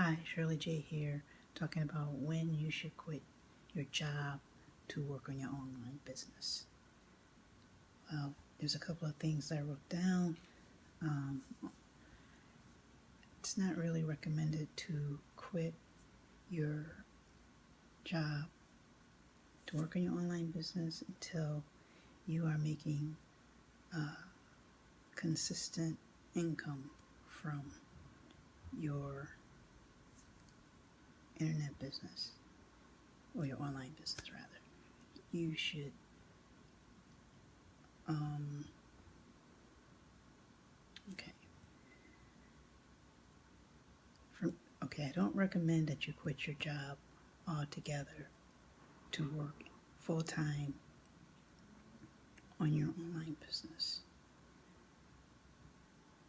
Hi, Shirley J here, talking about when you should quit your job to work on your online business. Well, there's a couple of things I wrote down. It's not really recommended to quit your job to work on your online business until you are making consistent income from your internet business, or your online business rather. You should I don't recommend that you quit your job altogether to work full-time on your online business.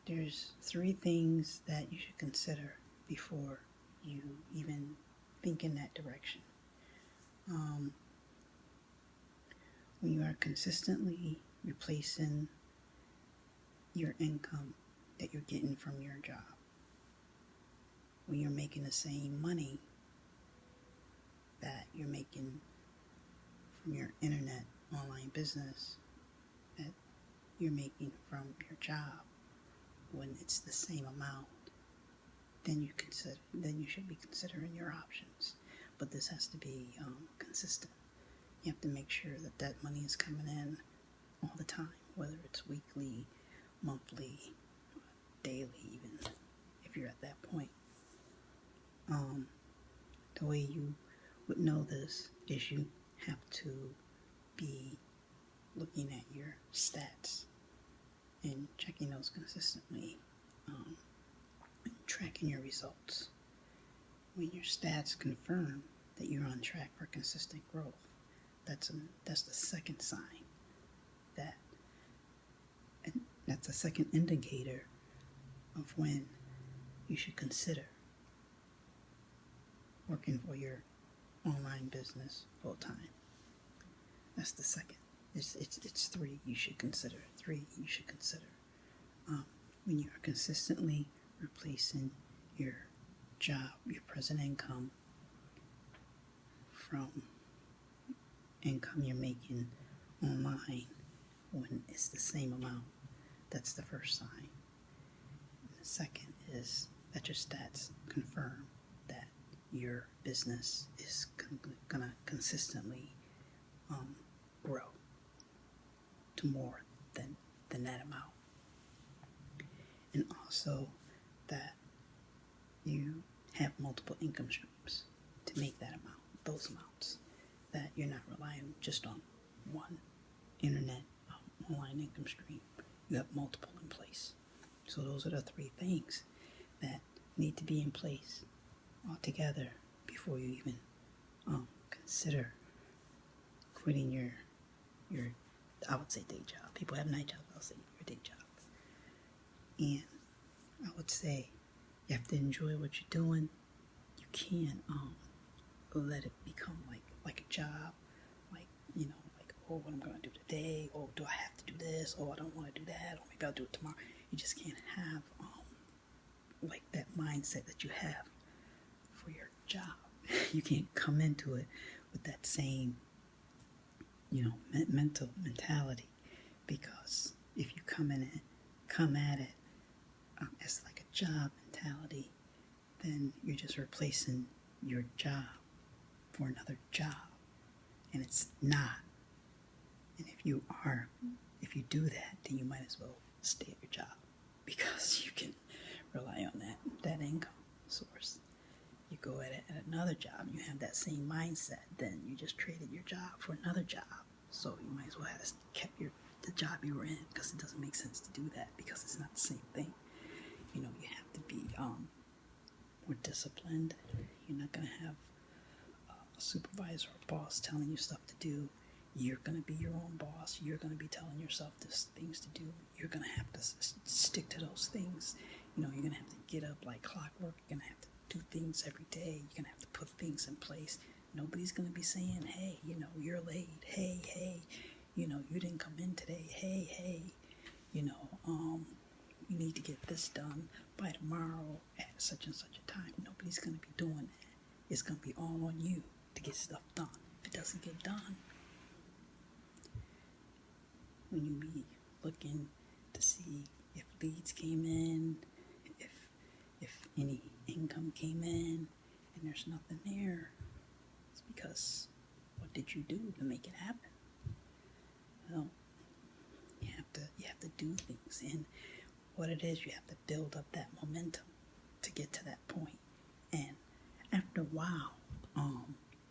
There's 3 things that you should consider before you even think in that direction. When you are consistently replacing your income that you're getting from your job, when you're making the same money that you're making from your internet online business that you're making from your job, when it's the same amount, then you should be considering your options. But this has to be consistent. You have to make sure that that money is coming in all the time, whether it's weekly, monthly, daily, even if you're at that point. The way you would know this is you have to be looking at your stats and checking those consistently, and tracking your results. When your stats confirm that you're on track for consistent growth, that's the second sign that's a second indicator of when you should consider working for your online business full time. That's the second. It's 3 you should consider. When you are consistently replacing your job, your present income, from income you're making online when it's the same amount. That's the first sign. And the second is that your stats confirm that your business is gonna consistently grow to more than that amount. And also that you have multiple income streams to make that amount, those amounts, that you're not relying just on one internet online income stream. You have multiple in place. So those are the 3 things that need to be in place altogether before you even consider quitting your I would say day job. People have night jobs, I'll say your day job. And I would say you have to enjoy what you're doing. You can't let it become like a job, oh, what I'm going to do today, oh, do I have to do this, oh, I don't want to do that, or maybe I'll do it tomorrow. You just can't have that mindset that you have for your job. You can't come into it with that same mentality, because if you come at it as like a job mentality, then you're just replacing your job for another job, and it's not. And if you do that, then you might as well stay at your job, because you can rely on that income source. You go at it at another job, you have that same mindset, then you just traded your job for another job. So you might as well have kept the job you were in, because it doesn't make sense to do that, because it's not the same thing. You have to be more disciplined. You're not going to have a supervisor or boss telling you stuff to do. You're going to be your own boss. You're going to be telling yourself things to do. You're going to have to stick to those things. You're going to have to get up like clockwork. You're going to have to do things every day. You're going to have to put things in place. Nobody's going to be saying, hey, you're late. Hey, you didn't come in today. Hey, you need to get this done by tomorrow at such and such a time. Nobody's going it's going to be all on you to get stuff done. If it doesn't get done, when you be looking to see if leads came in, if any income came in, and there's nothing there, it's because what did you do to make it happen? Well, you have to do things, and what it is, you have to build up that momentum to get to that point. And after a while,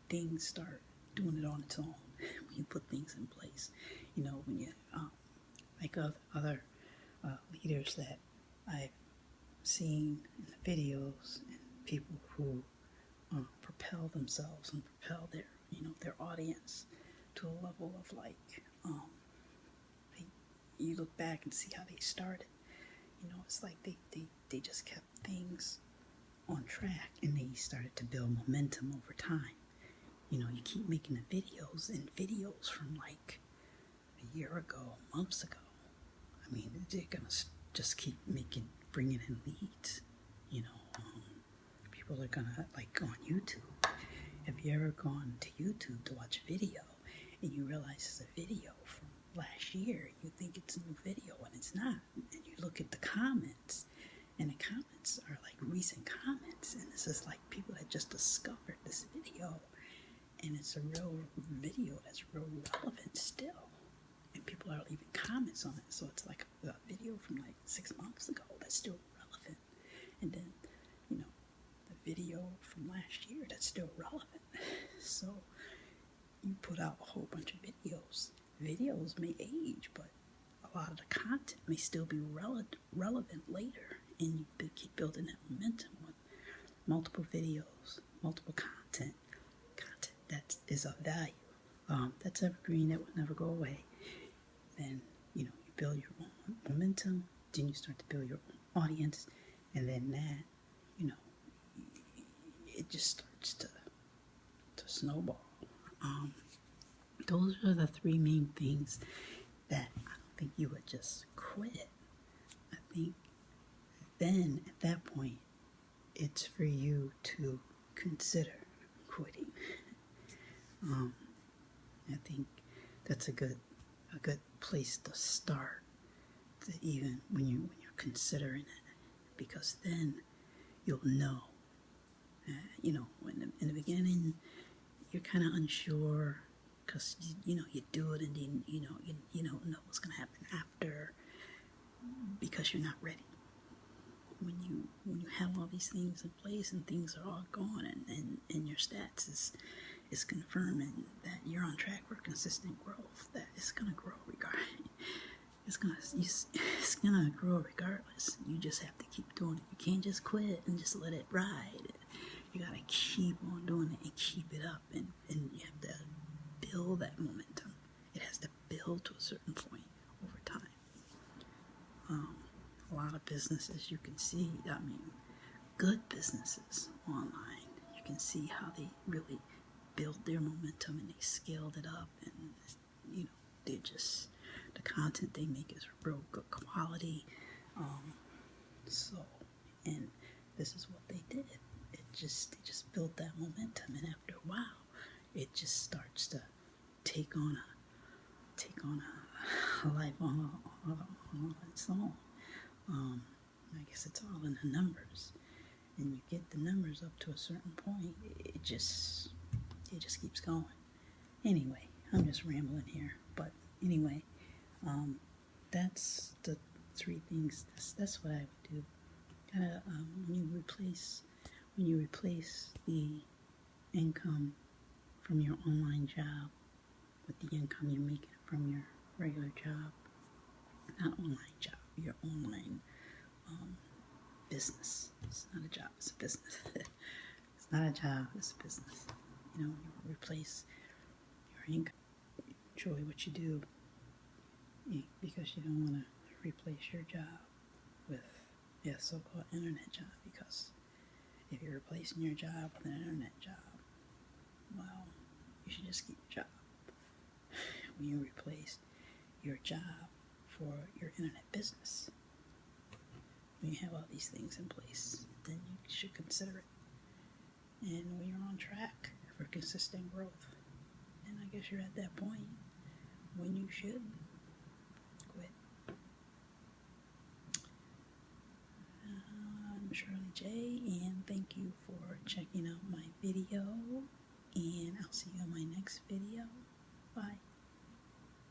things start doing it on its own when you put things in place. You know, when you like other leaders that I've seen in the videos, and people who propel themselves and propel their audience to a level of like, you look back and see how they started. You know, it's like they just kept things on track, and they started to build momentum over time. You know, you keep making the videos, and videos from like a year ago, months ago. I mean, they're gonna just keep bringing in leads. You know, people are gonna, like, on YouTube. Have you ever gone to YouTube to watch a video and you realize it's a video from last year? You think it's a new video, and it's not. And you look at the comments, and the comments are like recent comments, and this is like people that just discovered this video, and it's a real video that's real relevant still, and people are leaving comments on it. So it's like a video from like 6 months ago that's still relevant, and then, you know, the video from last year that's still relevant. So you put out a whole bunch of videos. Videos may age, but a lot of the content may still be relevant later, and you keep building that momentum with multiple videos, multiple content that is of value, that's evergreen, that will never go away. Then, you know, you build your own momentum, then you start to build your own audience, and then that, you know, it just starts to snowball. Those are the three main things that I don't think you would just quit. I think then at that point, it's for you to consider quitting. I think that's a good place to start, to even when you're considering it, because then you'll know. You know, in the beginning, you're kind of unsure, because you know, you do it, and then you don't know what's going to happen after, because you're not ready. When you have all these things in place and things are all going, and your stats is confirming that you're on track for consistent growth, that it's going to grow regardless. It's gonna grow regardless. You just have to keep doing it. You can't just quit and just let it ride. You gotta keep on doing it and keep it up, and you have to build that momentum. It has to build to a certain point over time. A lot of businesses, you can see, I mean, good businesses online, you can see how they really build their momentum, and they scaled it up, and you know, they just, the content they make is real good quality. And this is what they did. They just built that momentum, and after a while, it just starts to take on a life on its own. I guess it's all in the numbers, and you get the numbers up to a certain point, it just keeps going. Anyway, I'm just rambling here, but anyway, that's the three things. That's what I would do. Kinda, when you replace the income from your online job with the income you're making from your regular job, not online job, your online business. It's not a job, it's a business. It's not a job, it's a business. You know, you replace your income. Enjoy what you do, because you don't want to replace your job with a so-called internet job, because if you're replacing your job with an internet job, well, you should just keep your job. When you replace your job for your internet business, when you have all these things in place, then you should consider it. and when you're on track for consistent growth. And I guess you're at that point when you should quit. I'm Shirley J, and thank you for checking out my video, and I'll see you on my next video. Bye.